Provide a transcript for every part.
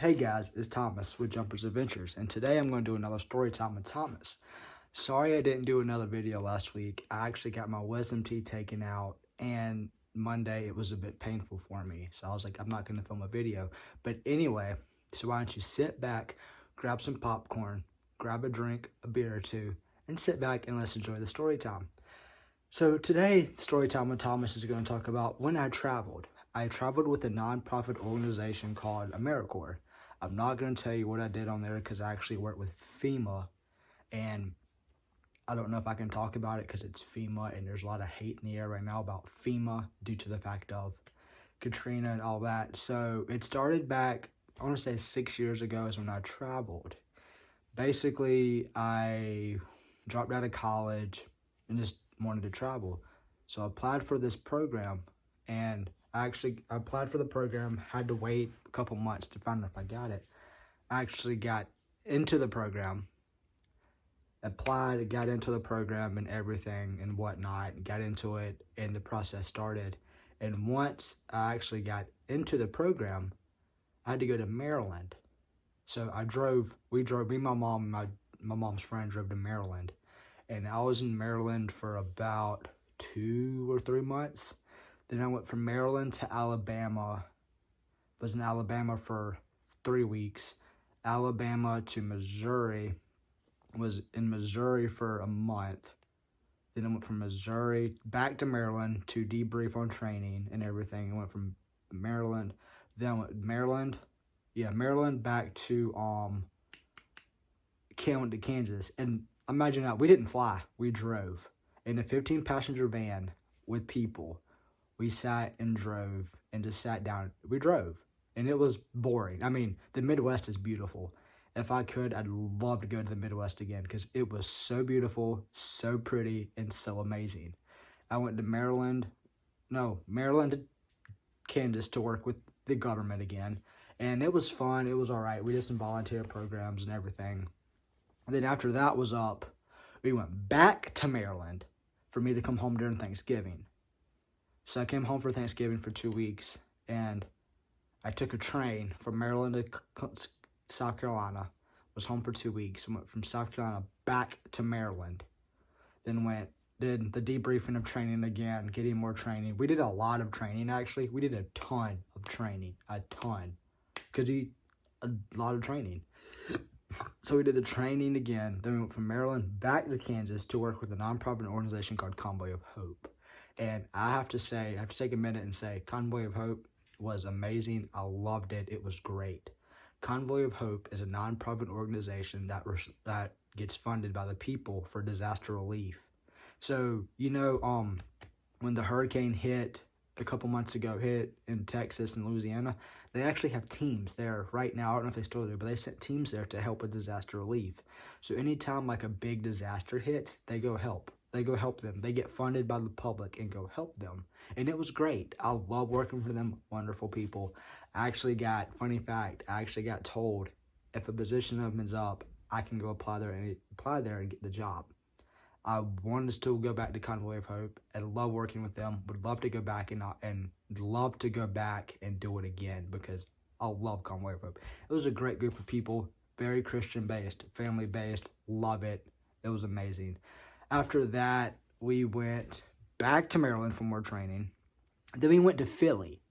Hey guys, it's Thomas with Jumpers Adventures, and today I'm going to do another story time with Thomas. Sorry I didn't do another video last week. I actually got my wisdom teeth taken out, and Monday it was a bit painful for me, so I was like, I'm not going to film a video. But anyway, so why don't you sit back, grab some popcorn, grab a drink, a beer or two, and sit back and let's enjoy the story time. So today, story time with Thomas is going to talk about when I traveled. I traveled with a non-profit organization called AmeriCorps. I'm not going to tell you what I did on there because I actually worked with FEMA, and I don't know if I can talk about it because it's FEMA and there's a lot of hate in the air right now about FEMA due to the fact of Katrina and all that. So it started back, I want to say 6 years ago is when I traveled. Basically, I dropped out of college and just wanted to travel. So I applied for this program, and I applied for the program, had to wait a couple months to find out if I got it. I actually got into the program, applied, got into the program and everything and whatnot, got into it, and the process started. And once I actually got into the program, I had to go to Maryland. So me, my mom, and my mom's friend drove to Maryland. And I was in Maryland for about 2 or 3 months. Then I went from Maryland to Alabama. Was in Alabama for 3 weeks. Alabama to Missouri. Was in Missouri for a month. Then I went from Missouri back to Maryland to debrief on training and everything. I went from Maryland. Then I went Maryland back to went to Kansas. And imagine that, we didn't fly, we drove in a 15-passenger van with people. We sat and drove and just sat down. We drove, and it was boring. I mean, the Midwest is beautiful. If I could, I'd love to go to the Midwest again because it was so beautiful, so pretty, and so amazing. I went to Maryland to Kansas to work with the government again, and it was fun. It was all right. We did some volunteer programs and everything. And then after that was up, we went back to Maryland for me to come home during Thanksgiving. So I came home for Thanksgiving for 2 weeks, and I took a train from Maryland to South Carolina, was home for 2 weeks, went from South Carolina back to Maryland, then did the debriefing of training again, getting more training. We did a lot of training, actually. We did a ton of training, a lot of training. So we did the training again, then we went from Maryland back to Kansas to work with a nonprofit organization called Convoy of Hope. And I have to take a minute and say, Convoy of Hope was amazing. I loved it. It was great. Convoy of Hope is a nonprofit organization that gets funded by the people for disaster relief. So, when the hurricane hit a couple months ago, hit in Texas and Louisiana, they actually have teams there right now. I don't know if they still do, but they sent teams there to help with disaster relief. So anytime like a big disaster hits, they go help. They go help them. They get funded by the public and go help them. And it was great. I love working for them. Wonderful people. Funny fact, I actually got told if a position opens up, I can go apply there and get the job. I wanted to still go back to Convoy of Hope. I love working with them. Would love to go back and love to go back and do it again because I love Convoy of Hope. It was a great group of people, very Christian-based, family-based. Love it. It was amazing. After that, we went back to Maryland for more training. Then we went to Philly.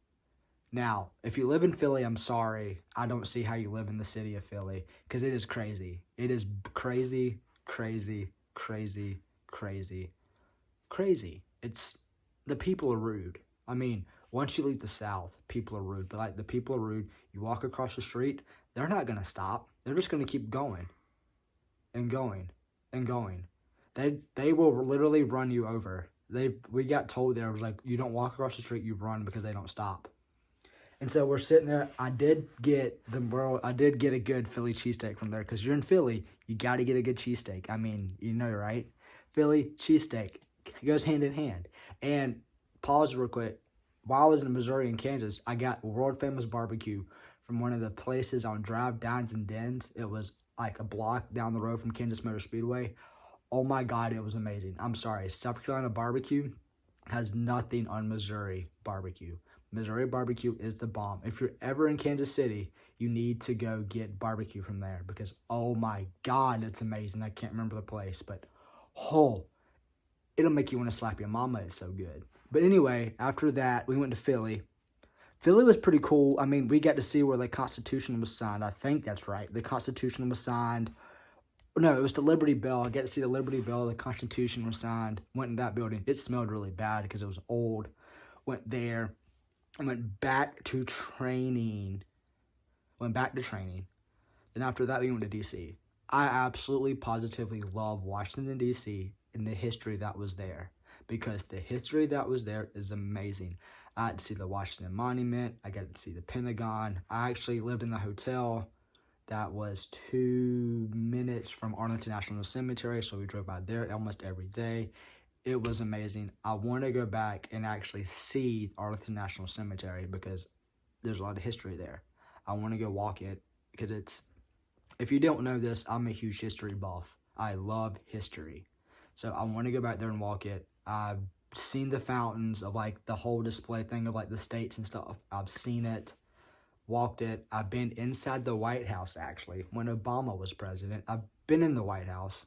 Now, if you live in Philly, I'm sorry. I don't see how you live in the city of Philly because it is crazy. It is crazy, crazy, crazy, crazy, crazy. The people are rude. I mean, once you leave the South, people are rude. But the people are rude. You walk across the street, they're not going to stop. They're just going to keep going and going and going. They will literally run you over. We got told there, it was like, you don't walk across the street, you run because they don't stop. And so we're sitting there. I did get a good Philly cheesesteak from there because you're in Philly, you got to get a good cheesesteak. I mean, right? Philly cheesesteak goes hand in hand. And pause real quick. While I was in Missouri and Kansas, I got world famous barbecue from one of the places on Drive Dines and Dens. It was like a block down the road from Kansas Motor Speedway. Oh my God, it was amazing. I'm sorry, South Carolina barbecue has nothing on Missouri barbecue. Missouri barbecue is the bomb. If you're ever in Kansas City, you need to go get barbecue from there because, oh my God, it's amazing. I can't remember the place, but it'll make you want to slap your mama. It's so good. But anyway, after that, we went to Philly. Philly was pretty cool. I mean, we got to see where the Constitution was signed. I think that's right. The Constitution was signed. No, it was the Liberty Bell. I got to see the Liberty Bell. The Constitution was signed. Went in that building. It smelled really bad because it was old. Went there. I went back to training. Then after that, we went to D.C. I absolutely, positively love Washington, D.C. and the history that was there. Because the history that was there is amazing. I got to see the Washington Monument. I got to see the Pentagon. I actually lived in the hotel that was 2 minutes from Arlington National Cemetery, so we drove by there almost every day. It was amazing. I want to go back and actually see Arlington National Cemetery because there's a lot of history there. I want to go walk it because if you don't know this, I'm a huge history buff. I love history. So I want to go back there and walk it. I've seen the fountains of like the whole display thing of like the states and stuff. I've seen it, walked it. I've been inside the White House actually when Obama was president. I've been in the White House,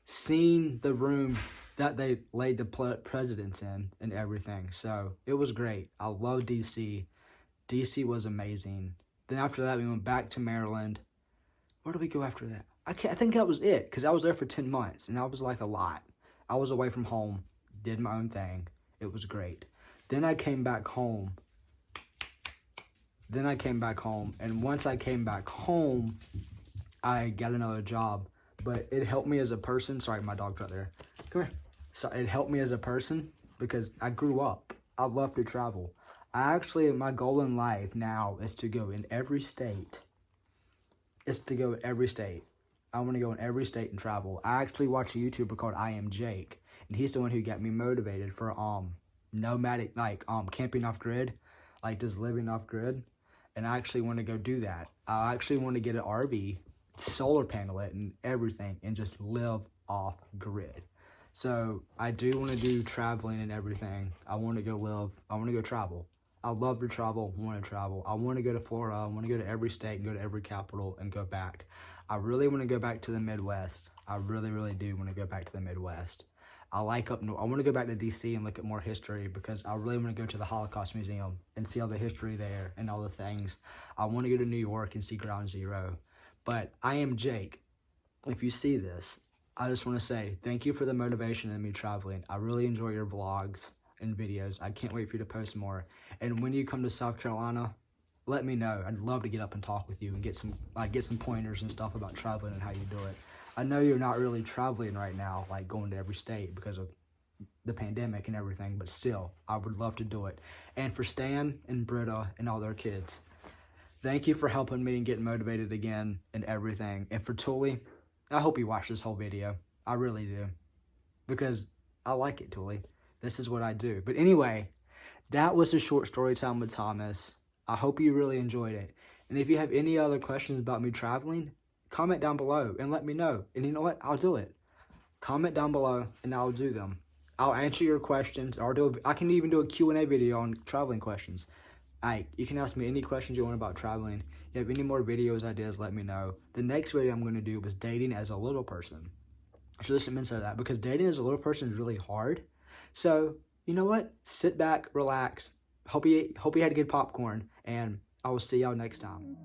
seen the room that they laid the presidents in and everything. So it was great. I love DC. DC was amazing. Then after that, we went back to Maryland. Where did we go after that? I think that was it because I was there for 10 months and that was like a lot. I was away from home, did my own thing. It was great. Then I came back home. And once I came back home, I got another job. But it helped me as a person. Sorry, my dog's right there. Come here. So it helped me as a person because I grew up. I love to travel. My goal in life now is to go in every state. I want to go in every state and travel. I actually watch a YouTuber called I Am Jake, and he's the one who got me motivated for nomadic, camping off grid, like just living off grid. And I actually want to go do that. I actually want to get an RV, solar panel it and everything, and just live off grid. So I do want to do traveling and everything. I want to go travel. I love to travel, want to travel. I want to go to Florida. I want to go to every state and go to every capital and go back. I really want to go back to the Midwest. I really, really do want to go back to the Midwest. I like up north. I want to go back to DC and look at more history because I really want to go to the Holocaust Museum and see all the history there and all the things. I want to go to New York and see Ground Zero. But I Am Jake. If you see this, I just want to say thank you for the motivation in me traveling. I really enjoy your vlogs and videos. I can't wait for you to post more. And when you come to South Carolina, let me know. I'd love to get up and talk with you and get some pointers and stuff about traveling and how you do it. I know you're not really traveling right now, like going to every state because of the pandemic and everything, but still, I would love to do it. And for Stan and Britta and all their kids, thank you for helping me and getting motivated again and everything. And for Tully, I hope you watch this whole video. I really do. Because I like it, Tully. This is what I do. But anyway, that was the short story time with Thomas. I hope you really enjoyed it. And if you have any other questions about me traveling, comment down below and let me know. And you know what? I'll do it. Comment down below and I'll do them. I'll answer your questions. I can even do a Q&A video on traveling questions. You can ask me any questions you want about traveling. If you have any more videos, ideas, let me know. The next video I'm going to do was dating as a little person. So listen into that because dating as a little person is really hard. So, you know what? Sit back, relax. Hope you had good popcorn, and I will see y'all next time.